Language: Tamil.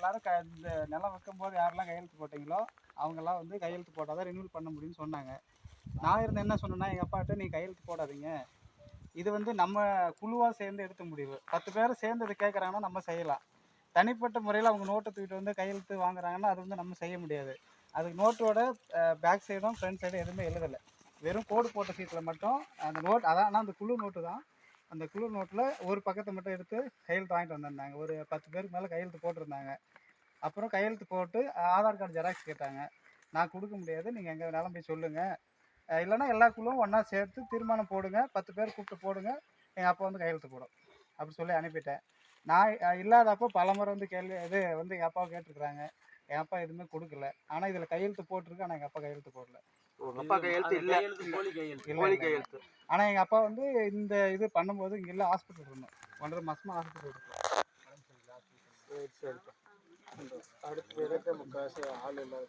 எல்லாரும் இந்த நிலம் வைக்கும்போது யாரெல்லாம் கையெழுத்து போட்டிங்களோ அவங்கெல்லாம் வந்து கையெழுத்து போட்டால் தான் ரினியூல் பண்ண முடியும்னு சொன்னாங்க. நான் இருந்து என்ன சொன்னேன்னா, எங்கள் அப்பாட்ட நீ கையெழுத்து போடாதீங்க, இது வந்து நம்ம குழுவாக சேர்ந்து எடுத்த முடிவு. 10 பேர் சேர்ந்து இது கேட்குறாங்கன்னா நம்ம செய்யலாம். தனிப்பட்ட முறையில் அவங்க நோட்டை தூக்கிட்டு வந்து கையெழுத்து வாங்குறாங்கன்னா அது வந்து நம்ம செய்ய முடியாது. அதுக்கு நோட்டோட பேக் சைடும் ஃப்ரண்ட் சைடும் எதுவுமே எழுதலை, வெறும் கோடு போட்ட சீட்டில் மட்டும் அந்த நோட். அதான் அந்த குழு நோட்டு தான். அந்த குழு நோட்டில் ஒரு பக்கத்தை மட்டும் எடுத்து கையெழுத்து வாங்கிட்டு வந்திருந்தாங்க. ஒரு 10 பேருக்கு மேலே கையெழுத்து போட்டிருந்தாங்க. அப்புறம் கையெழுத்து போட்டு ஆதார் கார்டு ஜெராக்ஸ் கேட்டாங்க. நான் கொடுக்க முடியாது, நீங்கள் எங்கே வேணாலும் போய் சொல்லுங்கள், இல்லைன்னா எல்லா குழுவும் ஒன்றா சேர்த்து தீர்மானம் போடுங்க, 10 பேர் கூப்பிட்டு போடுங்க, எங்கள் அப்பா வந்து கையெழுத்து போடும் அப்படி சொல்லி அனுப்பிட்டேன். நான் இல்லாதப்போ பலமுறை வந்து இது வந்து எங்கள் அப்பாவை கேட்டுருக்குறாங்க. என் அப்பா எதுவுமே கொடுக்கல. ஆனால் இதில் கையெழுத்து போட்டிருக்கு, ஆனால் எங்கள் அப்பா கையெழுத்து போடல. அப்பா கையெழுத்து இல்லை, போலி கையெழுத்து. ஆனால் எங்கள் அப்பா வந்து இந்த இது பண்ணும்போது இங்கே இல்லை, ஹாஸ்பிட்டல் இருந்தோம், 1.5 மாசமா ஹாஸ்பிட்டல் இருக்கும். அடுத்து முக்காசு ஆள் இல்லை.